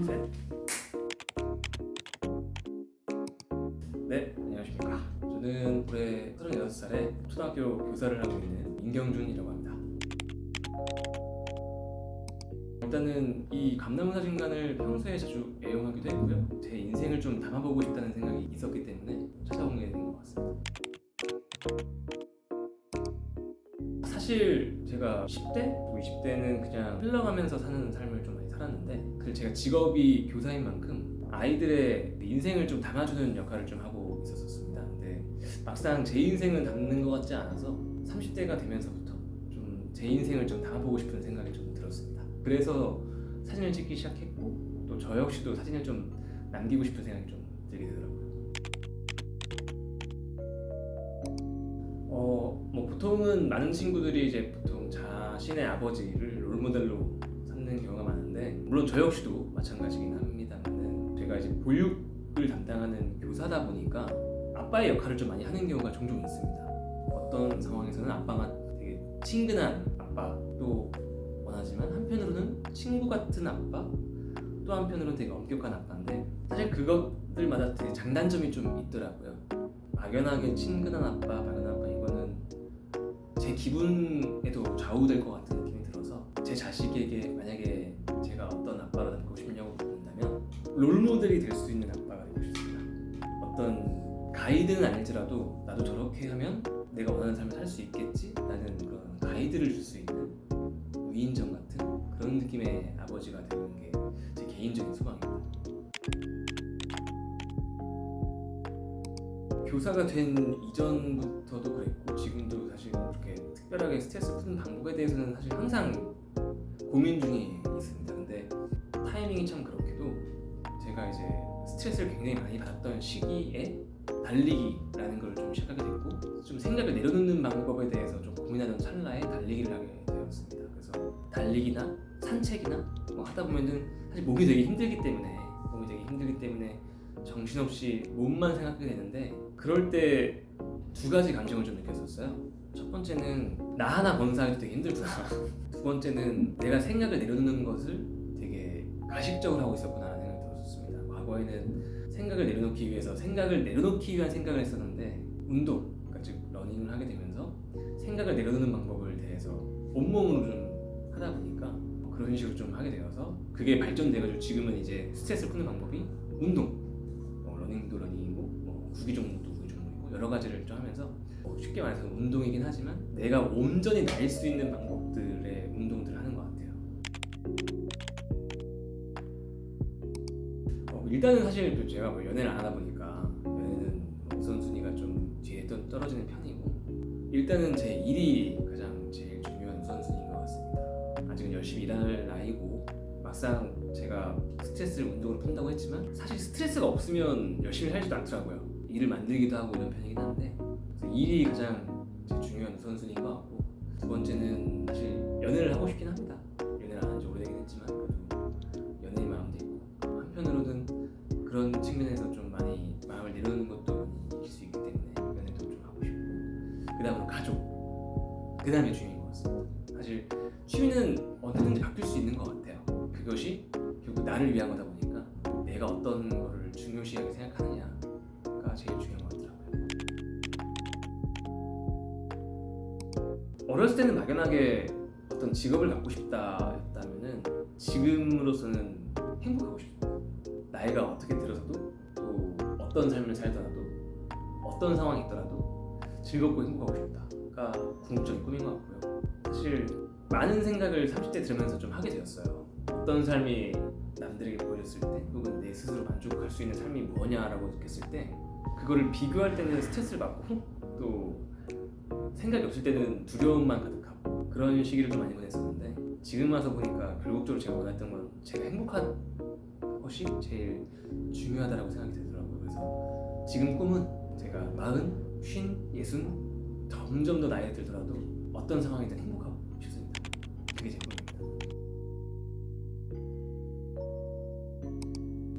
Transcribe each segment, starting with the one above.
셋. 네, 안녕하십니까. 저는 올해 36살에 초등학교 교사를 하고 있는 민경준이라고 합니다. 일단은 이 감나무 사진관을 평소에 자주 애용하기도 했고요. 제 인생을 좀 담아보고 싶다는 생각이 있었기 때문에 찾아오게 된 것 같습니다. 사실 제가 10대, 20대는 그냥 흘러가면서 사는 삶을 좀 많이 살았는데, 그래서 제가 직업이 교사인 만큼 아이들의 인생을 좀 담아주는 역할을 좀 하고 있었습니다. 근데 막상 제 인생은 담는 것 같지 않아서 30대가 되면서부터 좀 제 인생을 좀 담아보고 싶은 생각이 좀 들었습니다. 그래서 사진을 찍기 시작했고, 또 저 역시도 사진을 좀 남기고 싶은 생각이 좀 들게 되더라고요. 뭐 보통은 많은 친구들이 이제 보통 자신의 아버지를 롤모델로 삼는 경우가 많은데, 물론 저 역시도 마찬가지긴 합니다만은, 제가 이제 보육을 담당하는 교사다 보니까 아빠의 역할을 좀 많이 하는 경우가 종종 있습니다. 어떤 상황에서는 아빠가 되게 친근한 아빠도 원하지만, 한편으로는 친구 같은 아빠, 또 한편으로는 되게 엄격한 아빠인데, 사실 그것들마다 되게 장단점이 좀 있더라고요. 막연하게 친근한 아빠, 막연한 아빠, 이거는 제 기분에도 좌우될 것 같은 느낌이 들어서, 제 자식에게 만약에 제가 어떤 아빠로 남고 싶냐고 묻는다면 롤모델이 될 수 있는 아빠가 되고 싶습니다. 어떤 가이드는 아닐지라도 나도 저렇게 하면 내가 원하는 삶을 살 수 있겠지? 라는 그런 가이드를 줄 수 있는 위인전 같은 그런 느낌의 아버지가 되는 게 제 개인적인 소망입니다. 교사가 된 이전부터도 그랬고 지금도 사실 그렇게 특별하게 스트레스 푸는 방법에 대해서는 사실 항상 고민 중에 있습니다. 근데 타이밍이 참 그렇게도 제가 이제 스트레스를 굉장히 많이 받았던 시기에 달리기라는 걸 좀 시작하게 됐고, 좀 생각을 내려놓는 방법에 대해서 좀 고민하던 찰나에 달리기를 하게 되었습니다. 그래서 달리기나 산책이나 뭐 하다 보면은 사실 몸이 되게 힘들기 때문에 정신없이 몸만 생각하게 되는데, 그럴 때 두 가지 감정을 좀 느꼈었어요. 첫 번째는 나 하나 건사하기도 되게 힘들구나. 두 번째는 내가 생각을 내려놓는 것을 되게 가식적으로 하고 있었구나라는 생각이 들었습니다. 과거에는 생각을 내려놓기 위한 생각을 했었는데, 운동, 그러니까 즉 러닝을 하게 되면서 생각을 내려놓는 방법을 대해서 온몸으로 좀 하다 보니까 그런 식으로 좀 하게 되어서 그게 발전돼가지고 지금은 이제 스트레스를 푸는 방법이 운동, 러닝도 러닝이고, 구기 종목도 구기 종목이고, 여러 가지를 좀 하면서 쉽게 말해서 운동이긴 하지만 내가 온전히 날 수 있는 방법들의 운동들을 하는 것 같아요. 일단은 사실 제가 뭐 연애를 안 하다 보니까 연애는 우선순위가 좀 뒤에 떨어지는 편이고, 일단은 제 일이 가장 제일 중요한 우선순위인 것 같습니다. 아직은 열심히 일할 나이고, 막상 제가 스트레스를 운동으로 푼다고 했지만 사실 스트레스가 없으면 열심히 살지도 않더라고요. 일을 만들기도 하고 이런 편이긴 한데, 그래서 일이 가장 제 중요한 우선순위인 것 같고, 두 번째는 사실 연애를 하고 싶긴 합니다. 연애를 안 한 지 오래되긴 했지만 그래도 연애의 마음도 있고, 한편으로는 그런 측면에서 좀 많이 마음을 내려놓는 것도 많이 이길 수 있기 때문에 연애도 좀 하고 싶고, 그 다음으로 가족, 그 다음에 취미인 것 같습니다. 사실 취미는 언제든지 바뀔 수 있는 것 같아요. 그것이 결국 나를 위한 거다 보니까 내가 어떤 거를 중요시하게 생각하느냐가 제일 중요한 것 같더라고요. 어렸을 때는 막연하게 어떤 직업을 갖고 싶다였다면은, 지금으로서는 행복하고 싶어요. 나이가 어떻게 들어서도, 또 어떤 삶을 살더라도, 어떤 상황이 있더라도 즐겁고 행복하고 싶다가 궁극적인 꿈인 것 같고요. 사실 많은 생각을 30대 들으면서 좀 하게 되었어요. 어떤 삶이 남들에게 보여줬을 때, 혹은 내 스스로 만족할 수 있는 삶이 뭐냐라고 느꼈을 때, 그거를 비교할 때는 스트레스를 받고, 또 생각이 없을 때는 두려움만 가득하고, 그런 시기를 좀 많이 보냈었는데, 지금 와서 보니까 결국적으로 제가 원했던 건 제가 행복한 것이 제일 중요하다라고 생각이 들더라고요. 그래서 지금 꿈은 제가 40, 50, 60 점점 더 나이가 들더라도 어떤 상황이든 행복하고 싶습니다. 그게 제 꿈입니다.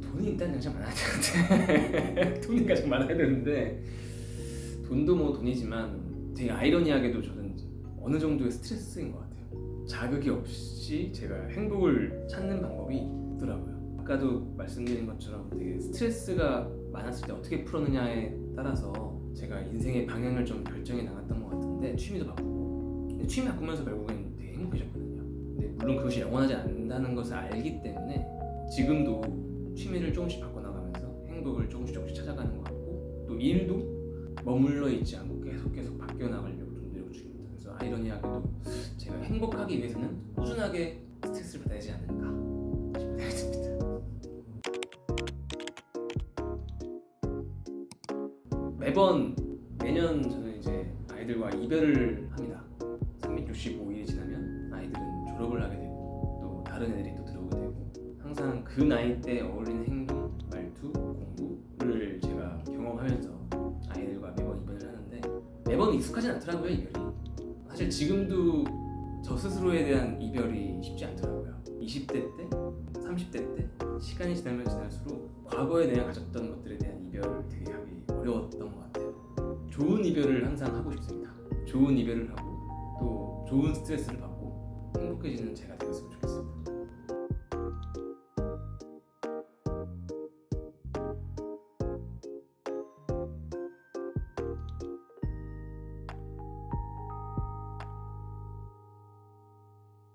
돈이 일단 가장 많아야 되는데 돈이 가장 많아야 되는데, 돈도 뭐 돈이지만 되게 아이러니하게도 저는 어느 정도의 스트레스인 것 같아요. 자극이 없이 제가 행복을 찾는 방법이 있더라고요. 아까도 말씀드린 것처럼 되게 스트레스가 많았을 때 어떻게 풀었느냐에 따라서 제가 인생의 방향을 좀 결정해 나갔던 것 같은데 취미도 바꾸고 근데 취미 바꾸면서 결국엔 되게 행복해졌거든요. 근데 물론 그것이 영원하지 않는다는 것을 알기 때문에 지금도 취미를 조금씩 바꿔나가면서 행복을 조금씩 찾아가는 것 같고 또 일도 머물러 있지 않고 계속 바뀌어 나가려고 좀 노력 중입니다. 그래서 아이러니하게도 제가 행복하기 위해서는 꾸준하게 스트레스를 받아야 되지 않을까 싶은 생각이 듭니다. 매년 저는 이제 아이들과 이별을 합니다. 365일이 지나면 아이들은 졸업을 하게 되고 또 다른 애들이 또 들어오게 되고 항상 그 나이 때 어울리는 행동, 말투, 공부를 제가 경험하면서 아이들과 매번 이별을 하는데 매번 익숙하진 않더라고요, 이별이. 사실 지금도 저 스스로에 대한 이별이 쉽지 않더라고요. 20대 때, 30대 때 시간이 지나면 지날수록 과거에 내가 가졌던 것들에 대한 이별을 되게 하기 어려웠던 것 같아요. 좋은 이별을 항상 하고 싶습니다. 좋은 이별을 하고 또 좋은 스트레스를 받고 행복해지는 제가 되었으면 좋겠습니다.